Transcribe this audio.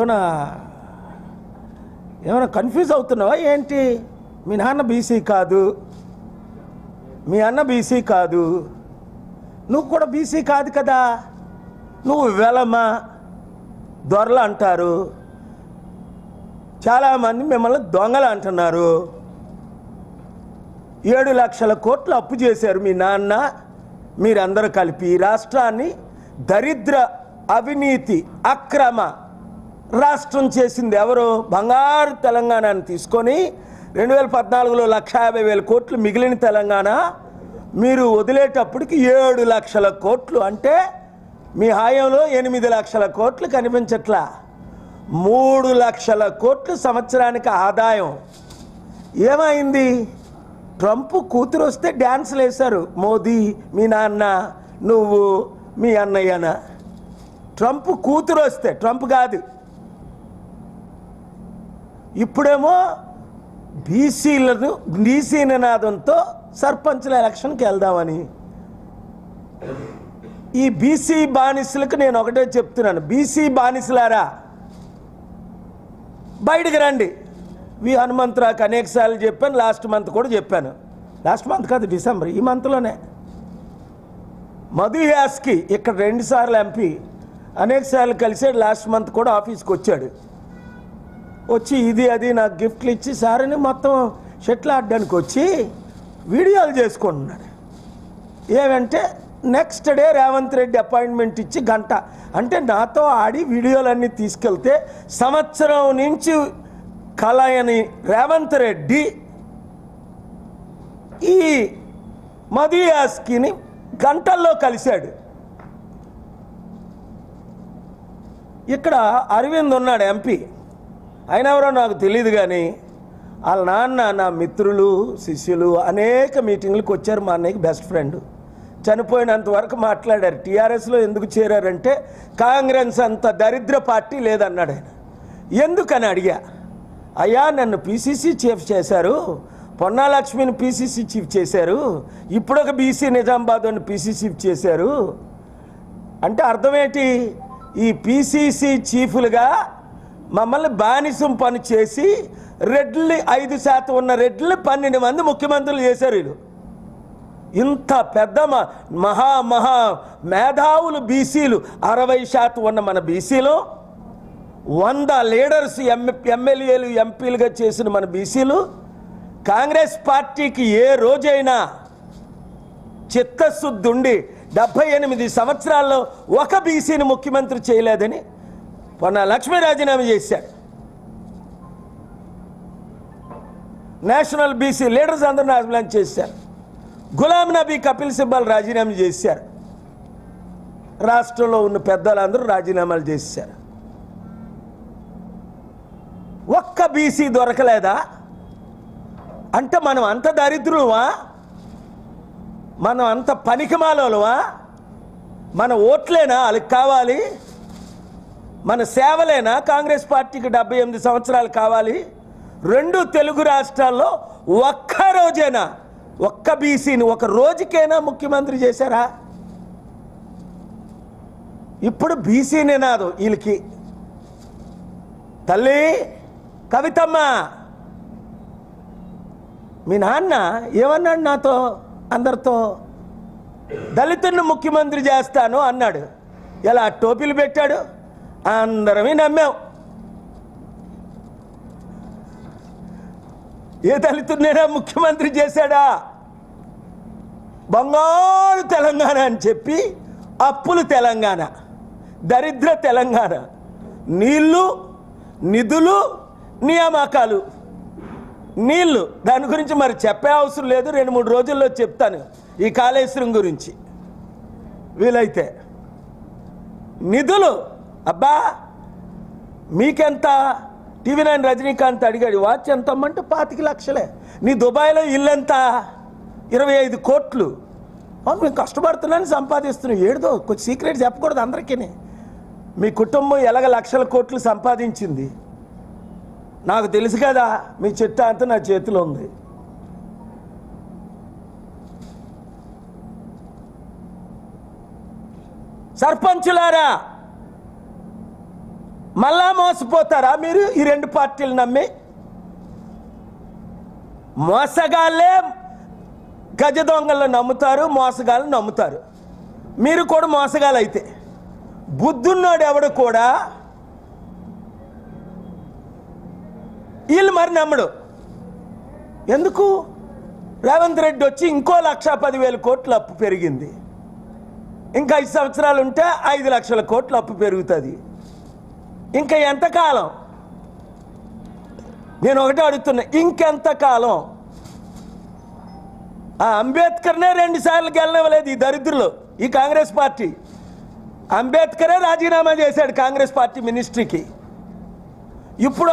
ఏమైనా కన్ఫ్యూజ్ అవుతున్నావా ఏంటి? మీ నాన్న బీసీ కాదు, మీ అన్న బీసీ కాదు, నువ్వు కూడా బీసీ కాదు కదా. నువ్వు వెలమ దొరలు అంటారు, చాలామంది మిమ్మల్ని దొంగలు అంటున్నారు. 7 లక్షల కోట్లు అప్పు చేశారు మీ నాన్న, మీరందరూ కలిపి రాష్ట్రాన్ని దరిద్ర అవినీతి అక్రమ రాష్ట్రం చేసింది ఎవరు? బంగారు తెలంగాణను తీసుకొని 2014లో 1,50,000 కోట్లు మిగిలిన తెలంగాణ మీరు వదిలేటప్పటికి 7 లక్షల కోట్లు, అంటే మీ హాయంలో 8 లక్షల కోట్లు కనిపించట్లా. 3 లక్షల కోట్లు సంవత్సరానికి ఆదాయం. ఏమైంది? ట్రంప్ కూతురు వస్తే డ్యాన్సులు వేశారు. మోదీ, మీ నాన్న, నువ్వు, మీ అన్నయ్యన. ట్రంప్ కూతురు వస్తే, ట్రంప్ కాదు. ఇప్పుడేమో బీసీ నినాదంతో సర్పంచ్ల ఎలక్షన్కి వెళ్దామని. ఈ బీసీ బానిసలకు నేను ఒకటే చెప్తున్నాను, బీసీ బానిసలారా బయటికి రండి. హనుమంతరావుకి అనేక సార్లు చెప్పాను, లాస్ట్ మంత్ కూడా చెప్పాను. లాస్ట్ మంత్ కాదు, డిసెంబర్, ఈ మంత్లోనే. మధు యాస్కి ఇక్కడ 2 సార్లు ఎంపీ, అనేక సార్లు కలిసాడు. లాస్ట్ మంత్ కూడా ఆఫీస్కి వచ్చాడు. వచ్చి ఇది అది నాకు గిఫ్ట్లు ఇచ్చి సారని మొత్తం షెట్లు ఆడడానికి వచ్చి వీడియోలు చేసుకుంటున్నాడు. ఏమంటే next day Revanth Reddy appointment ఇచ్చి గంట, అంటే నాతో ఆడి వీడియోలన్నీ తీసుకెళ్తే సంవత్సరం నుంచి కలయని రేవంత్ రెడ్డి ఈ మధు యాస్కిని గంటల్లో కలిశాడు. ఇక్కడ అరవింద్ ఉన్నాడు ఎంపీ, ఆయన ఎవరో నాకు తెలియదు, కానీ వాళ్ళ నాన్న నా మిత్రులు శిష్యులు అనేక మీటింగ్లకు వచ్చారు. మా అన్నయ్యకి బెస్ట్ ఫ్రెండ్, చనిపోయినంత వరకు మాట్లాడారు. టీఆర్ఎస్లో ఎందుకు చేరారంటే కాంగ్రెస్ అంత దరిద్ర పార్టీ లేదన్నాడు ఆయన. ఎందుకని అడిగా. అయ్యా నన్ను పీసీసీ చీఫ్ చేశారు, పొన్నాలక్ష్మిని పీసీసీ చీఫ్ చేశారు, ఇప్పుడు ఒక బీసీ నిజామాబాద్ని పీసీసీ చీఫ్ చేశారు అంటే అర్థమేంటి? ఈ పీసీసీ చీఫ్లుగా మమ్మల్ని బానిసం పని చేసి రెడ్లు 5% ఉన్న రెడ్లు 12 మంది ముఖ్యమంత్రులు చేశారు వీళ్ళు. ఇంత పెద్ద మహా మేధావులు బీసీలు, 60% ఉన్న మన బీసీలు, 100 లీడర్స్ ఎమ్మెల్యేలు ఎంపీలుగా చేసిన మన బీసీలు, కాంగ్రెస్ పార్టీకి ఏ రోజైనా చిత్తశుద్ధి ఉండి 78 సంవత్సరాల్లో ఒక బీసీని ముఖ్యమంత్రి చేయలేదని పొన్నాలక్ష్మి రాజీనామా చేశాడు. నేషనల్ బీసీ లీడర్స్ అందరూ రాజీనామా చేశారు. గులాం నబీ, కపిల్ సిబ్బల్ రాజీనామా చేశారు. రాష్ట్రంలో ఉన్న పెద్దలందరూ రాజీనామాలు చేశారు. ఒక్క బీసీ దొరకలేదా? అంటే మనం అంత దరిద్రులమా? మనం అంత పనికిమాలోలమా? మన ఓట్లేనా వాళ్ళకి కావాలి? మన సేవలేనా కాంగ్రెస్ పార్టీకి 78 సంవత్సరాలు కావాలి? 2 తెలుగు రాష్ట్రాల్లో ఒక్క రోజైనా ఒక్క బీసీని ఒక రోజుకైనా ముఖ్యమంత్రి చేశారా? ఇప్పుడు బీసీ నినాదం వీళ్ళకి. తల్లి కవితమ్మ, మీ నాన్న ఏమన్నాడు నాతో, అందరితో? దళితుడిని ముఖ్యమంత్రి చేస్తాను అన్నాడు. ఎలా టోపీలు పెట్టాడు, అందరమే నమ్మాం. ఏ దళితుడినైనా ముఖ్యమంత్రి చేశాడా? బంగారు తెలంగాణ అని చెప్పి అప్పులు తెలంగాణ, దరిద్ర తెలంగాణ, నీళ్ళు, నిధులు, నియామకాలు. నీళ్ళు దాని గురించి మరి చెప్పే అవసరం లేదు, 2-3 రోజుల్లో చెప్తాను ఈ కాళేశ్వరం గురించి వీలైతే. నిధులు, అబ్బా మీకెంత? TV9 రజనీకాంత్ అడిగాడు, వాచ్ ఎంత అమ్మంటే 25 లక్షలే. నీ దుబాయ్లో ఇల్లు ఎంత? 25 కోట్లు. అవును, మేము కష్టపడుతున్నాను, సంపాదిస్తున్నాను. ఏడుదో కొంచెం సీక్రెట్ చెప్పకూడదు అందరికీ. మీ కుటుంబం ఎలాగ లక్షల కోట్లు సంపాదించింది నాకు తెలుసు కదా. మీ చిట్టా అంతా నా చేతిలో ఉంది. సర్పంచులారా, మళ్ళా మోసపోతారా మీరు ఈ రెండు పార్టీలు నమ్మి? మోసగాళ్ళే గజ దొంగలను నమ్ముతారు, మోసగాళ్ళని నమ్ముతారు. మీరు కూడా మోసగాళ్ళు అయితే. బుద్ధున్నాడు ఎవడు కూడా వీళ్ళు మరి నమ్మడు. ఎందుకు? రేవంత్ రెడ్డి వచ్చి ఇంకో 1,10,000 కోట్లు అప్పు పెరిగింది. ఇంకా 5 సంవత్సరాలు ఉంటే 5 లక్షల కోట్లు అప్పు పెరుగుతుంది. ఇంకా ఎంతకాలం? నేను ఒకటే అడుగుతున్నా, ఇంకెంతకాలం? ఆ అంబేద్కర్నే 2 సార్లు గెలవలేదు ఈ దరిద్రులు, ఈ కాంగ్రెస్ పార్టీ. అంబేద్కరే రాజీనామా చేశాడు కాంగ్రెస్ పార్టీ మినిస్ట్రీకి. ఇప్పుడు